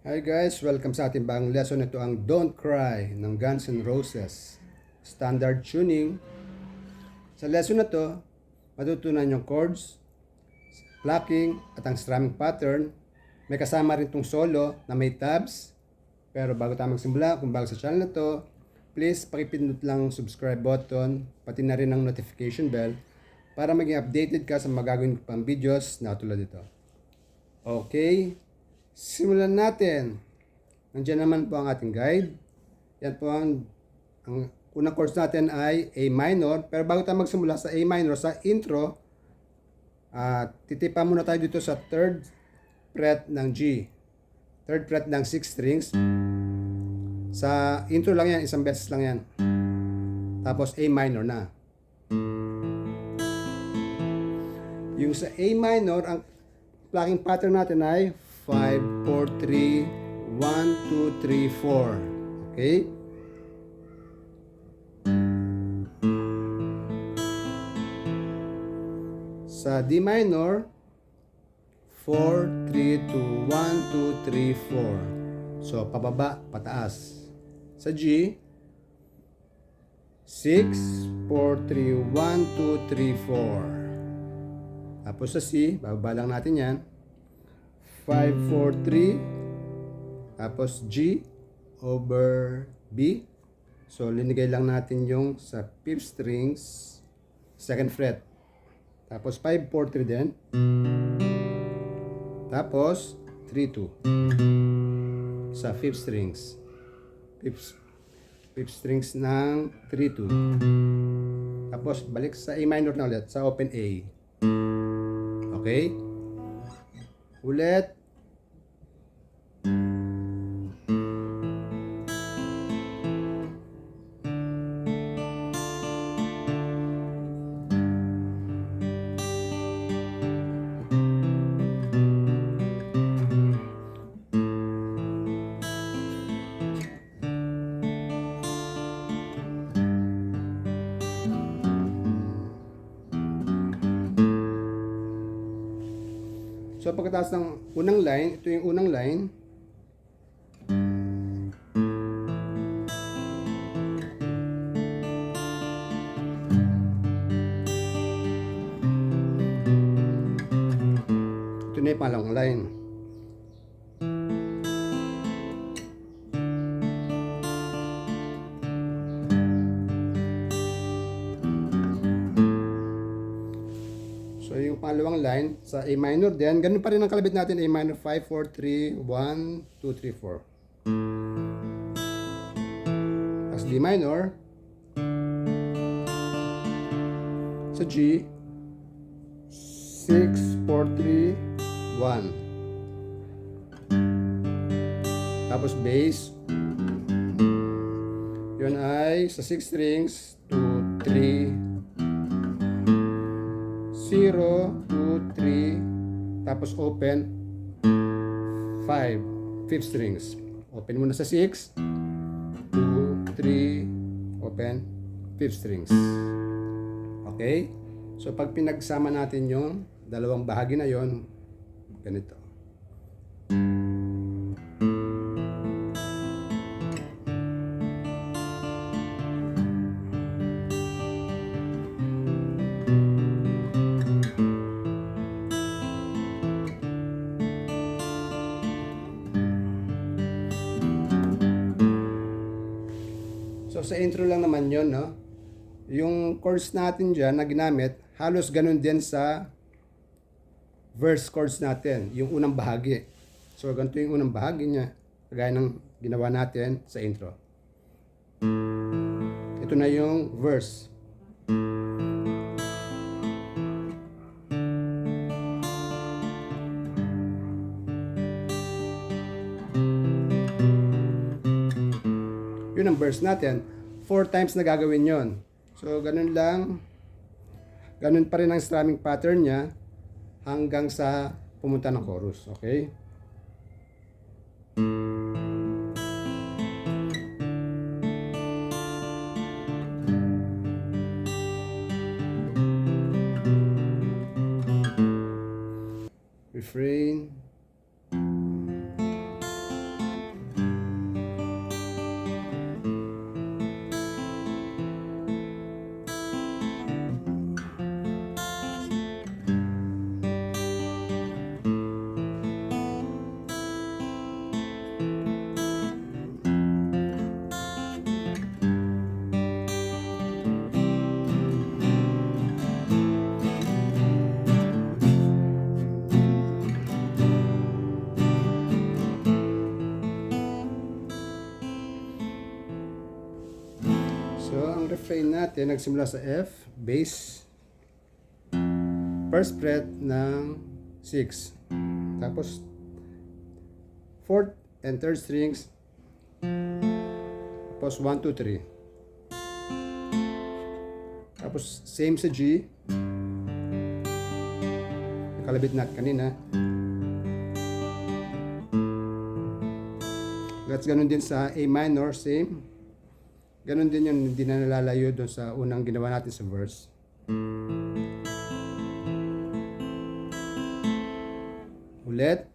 Hi guys, welcome sa ating bagong lesson. Ito ang Don't Cry ng Guns N' Roses. Standard tuning. Sa lesson na to, matutunan yung chords, plucking, at ang strumming pattern. May kasama rin tong solo na may tabs. Pero bago tayo magsimula, kung bago sa channel na to, please pakipindot lang subscribe button, pati na rin ang notification bell para maging updated ka sa magagawin ko pang videos na tulad ito. Okay, simulan natin. Nandiyan naman po ang ating guide. Yan po ang unang chords natin ay A minor. Pero bago tayo magsimula sa A minor, sa intro, titipa muna tayo dito sa 3rd fret ng G. 3rd fret ng 6 strings. Sa intro lang yan, isang beses lang yan. Tapos A minor na. Yung sa A minor, ang plucking pattern natin ay 5, 4, 3, 1, 2, 3, 4. Okay? Sa D minor, 4, 3, 2, 1, 2, 3, 4. So, pababa, pataas. Sa G, 6, 4, 3, 1, 2, 3, 4. Tapos sa C, bababa lang natin yan. 5, 4, 3. Tapos G over B. So, linigay lang natin yung sa 5th strings, 2nd fret. Tapos 5, 4, 3 din. Tapos 3, 2. Sa 5th strings. 5th strings ng 3, 2. Tapos balik sa A minor na ulit, sa open A. Okay? Ulit. So, pagkatapos ng unang line, ito yung unang line. Ito na yung pangalawang line. So, yung pangalawang line, sa A minor din, ganun pa rin ang kalabit natin, A minor 5, 4, 3, 1, 2, 3, 4. Tapos D minor, sa G, 6, 4, 3, 1. Tapos bass, yun ay sa 6 strings, 2, 3, 0, 2, 3, tapos open 5, 5th strings. Open muna sa 6, 2, 3, open 5th strings. Okay? So pag pinagsama natin yung dalawang bahagi na yon, ganito. So sa intro lang naman yon, no? Yung chords natin dyan na ginamit, halos ganun din sa verse chords natin, yung unang bahagi. So ganito yung unang bahagi niya, kagaya ng ginawa natin sa intro. Ito na yung verse. Yun ang verse natin. 4 times na gagawin yon. So, ganun lang. Ganun pa rin ang strumming pattern niya hanggang sa pumunta ng chorus. Okay? Refrain. refrain natin nagsimula sa F, bass, first fret ng 6. Tapos, fourth and third strings. Tapos, 1, 2, 3. Tapos, same sa G. Nakalabit na kanina. That's ganun din sa A minor, same. Ganun din yun, hindi na nalalayo doon sa unang ginawa natin sa verse. Ulit.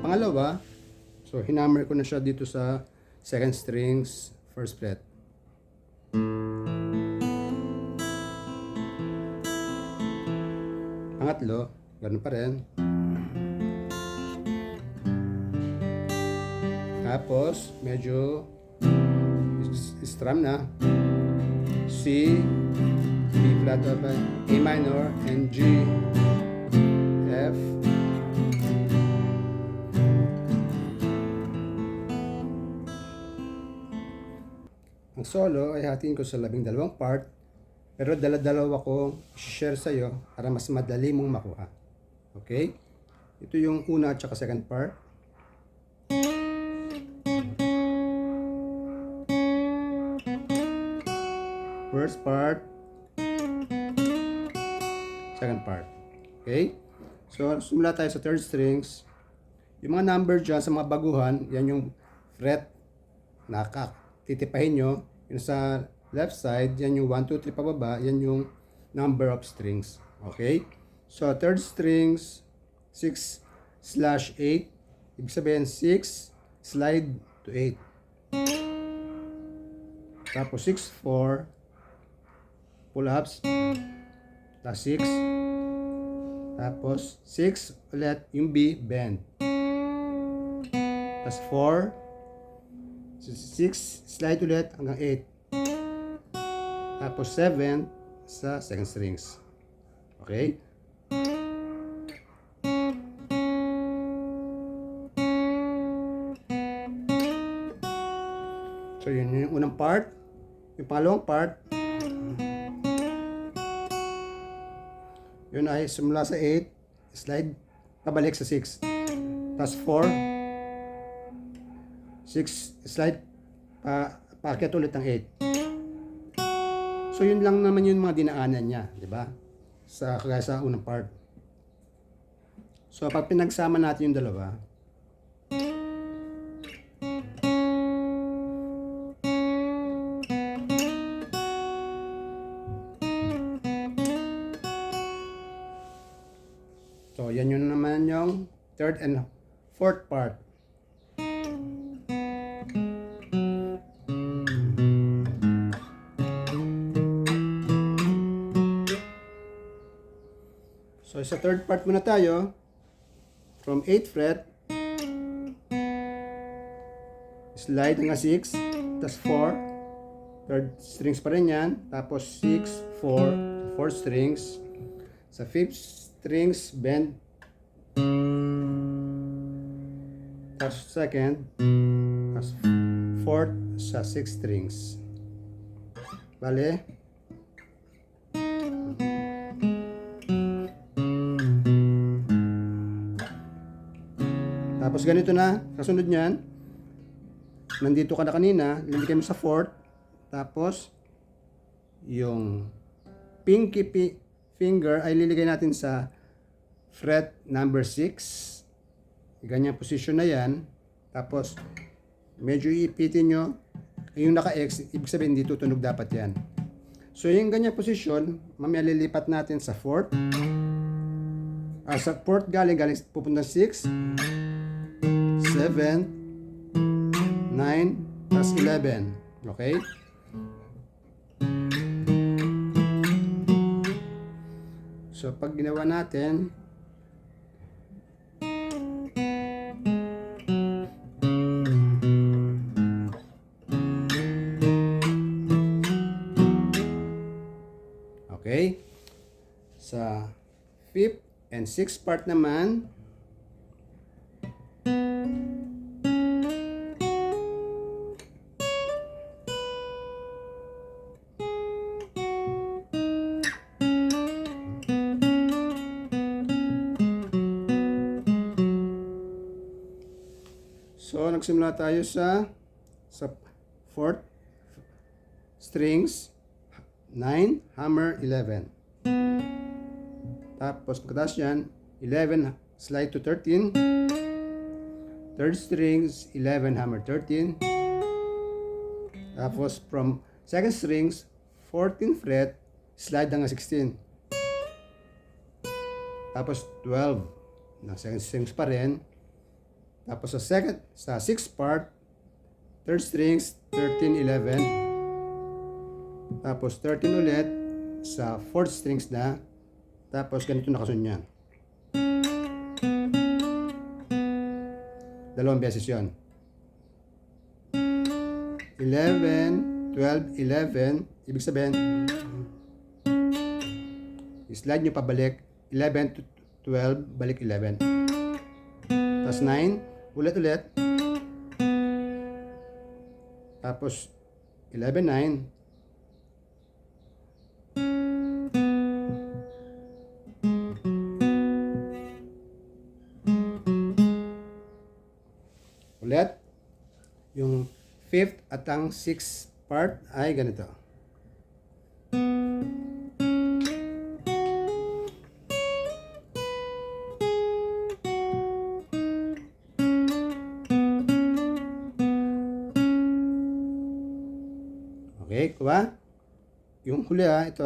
Pangalawa, so hinammer ko na siya dito sa second strings, first fret. Pangatlo, ganun pa rin. Tapos, medyo strum na. C, B flat up, A minor, and G, F. Ang solo ay hatiin ko sa 12 part, pero dala-dalawa ko share sa iyo para mas madali mong makuha. Okay? Ito yung una at saka second part. First part, second part. Okay? So, sumula tayo sa third strings. Yung mga number dyan sa mga baguhan, yan yung fret na titipahin nyo. Yung sa left side, yan yung 1, 2, 3 pababa, yan yung number of strings. Okay? So, third strings, 6/8. Ibig sabihin, 6 slide to 8. Tapos, 6, 4. Pull-ups, plus 6, tapos 6 ulit yung B, bend, plus 4, 6, slide ulit hanggang 8, tapos 7 sa second strings. Okay? So yun yung unang part. Yung pangalawang part, yun ay simula sa 8, slide, pabalik sa 6. Tapos 4, 6, slide, paakyat ulit ng 8. So yun lang naman yung mga dinaanan niya, di ba? Kagaya sa unang part. So pag pinagsama natin yung dalawa, so, yan yun naman yung third and fourth part. So, sa third part muna tayo. From 8th fret, slide hanggang 6, tas 4. Third strings pa rin yan. Tapos 6, 4, 4 strings. Sa 5th strings, bend, tapos second, tapos fourth sa 6 strings. Bale, tapos ganito na, kasunod niyan, nandito ka na kanina, lalagay mo sa fourth, tapos yung pinky finger ay liligay natin sa fret number 6. Ganyang position na yan. Tapos, medyo iipitin nyo. Yung naka-X, ibig sabihin hindi tutunog dapat yan. So, yung ganyang position, mamaya lilipat natin sa fourth. Sa fourth galing pupunta 6, 7, 9, plus 11. Okay? So, pag ginawa natin, okay, sa 5th and 6th part naman, nagsimula tayo sa 4th strings, 9, hammer, 11. Tapos pagkatapos yan, 11, slide to 13. 3rd strings, 11, hammer, 13. Tapos from 2nd strings, 14th fret, slide hanggang 16. Tapos 12, na 2nd strings pa rin. Tapos sa 6th part, 3rd strings, 13, 11. Tapos 13 ulit sa 4th strings na. Tapos ganito nakasunod yan. 2 beses yon. 11, 12, 11. Ibig sabihin, slide nyo pabalik. 11 to 12, balik 11. Tapos 9, ulit. Tapos 11, 9. Ulit. Yung 5th at ang 6th part ay ganito. Okay, kuha. Yung huli ito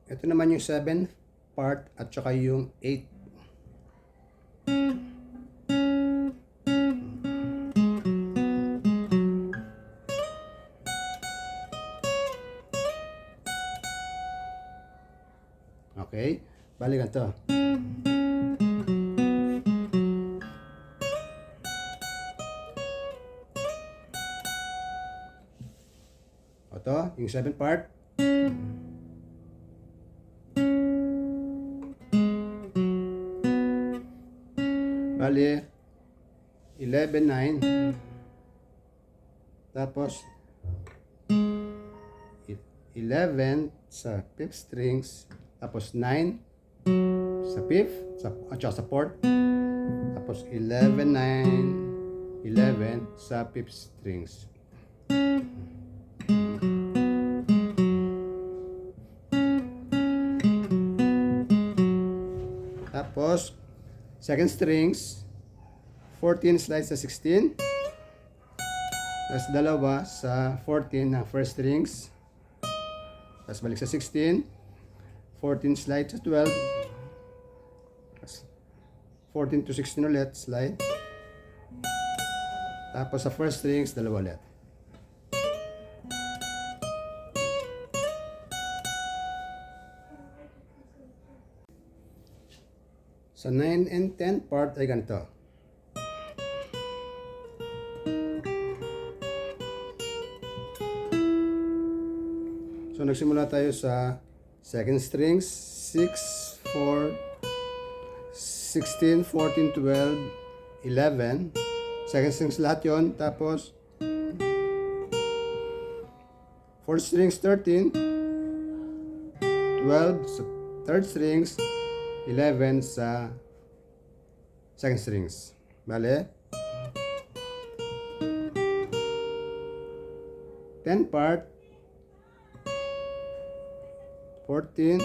Ito naman yung 7th part at saka yung 8th. Okay, balikan to. Ito, yung 7th part. Bali, 11, 9. Tapos, 11 sa 5th strings. Tapos 9 sa 5th, at saka sa 4th. Tapos 11, 9, 11 sa 5th strings. Tapos 2nd strings, 14 slides sa 16. Tapos dalawa sa 14 na 1st strings. Tapos balik sa 16. 14 slide sa 12. 14 to 16 ulit, slide. Tapos sa 1st strings, dalawa ulit. Sa 9 and 10 part ay ganito. So nagsimula tayo sa 2nd strings, 6, 4, 16, 14, 12, 11. 2nd strings lahat yon. Tapos 4th strings, 13, 12 sa 3rd strings, 11 sa 2nd strings. Bale, 10 part, 14,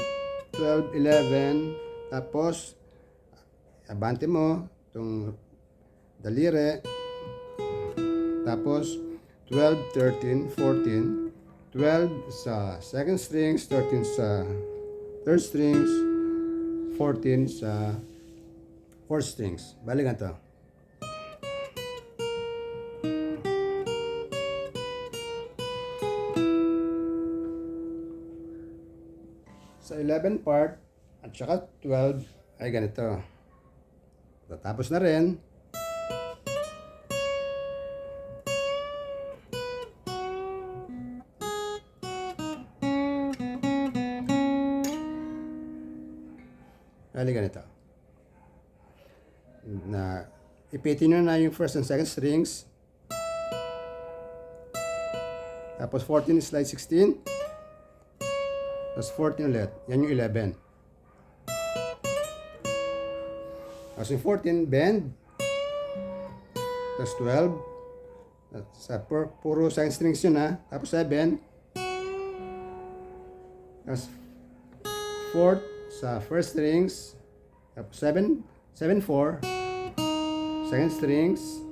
12, 11, tapos abante mo itong daliri, tapos 12, 13, 14, 12 sa 2nd strings, 13 sa 3rd strings, 14 sa 4th strings. Balik ganito. Sa 11 part at saka 12 ay ganito. Tapos na rin. Bali ganito. Na ipitin nyo na yung 1st and 2nd strings. Tapos 14 slide 16. Tapos 14 ulit. Yan yung 11. Tapos yung 14, bend. Tapos 12. Sa puro second strings yun ha. Tapos 7. Tapos 4th sa first strings. Tapos 7, 4. Second strings.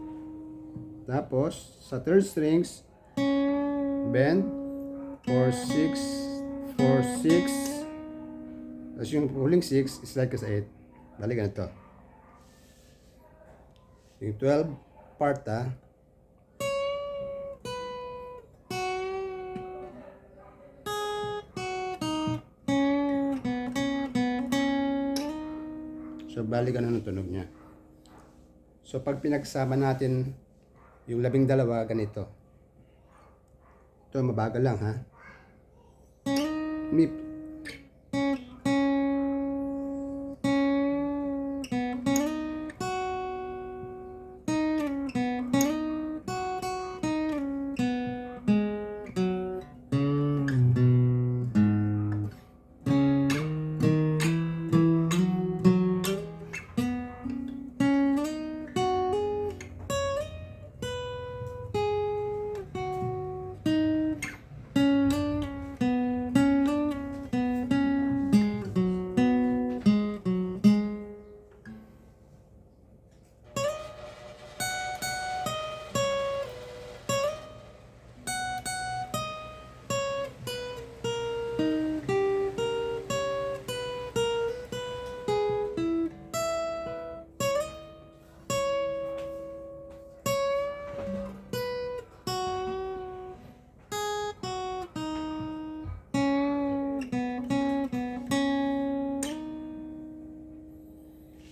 Tapos sa third strings, bend. 4, 6, 4, 6. Tapos yung huling 6 is like as 8. Bali ganito. Yung 12 part ha. So, bali ganun ang tunog niya. So, pag pinagsama natin yung 12, ganito. Ito, mabagal lang ha. Mip.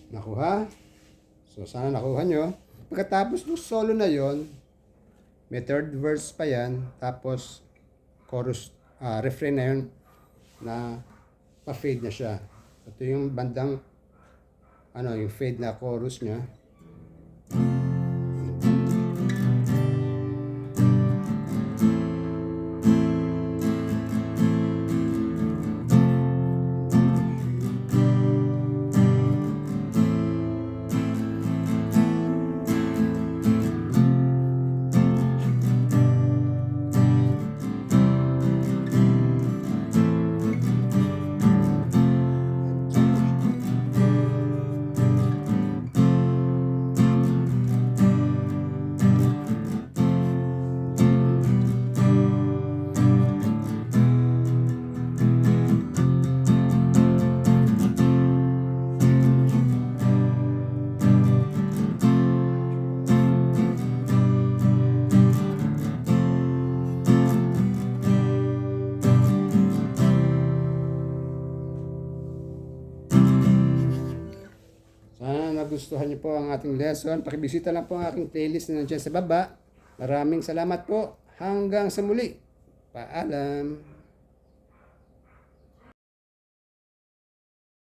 Nakuha? So, sana nakuha nyo. Pagkatapos ng solo na yon, may third verse pa yan. Tapos, chorus, refrain na yun na pa-fade na siya. Ito yung bandang, yung fade na chorus niya. Sana nagustuhan niyo po ang ating lesson. Pakibisita lang po ang aking playlist na nandiyan sa baba. Maraming salamat po. Hanggang sa muli. Paalam.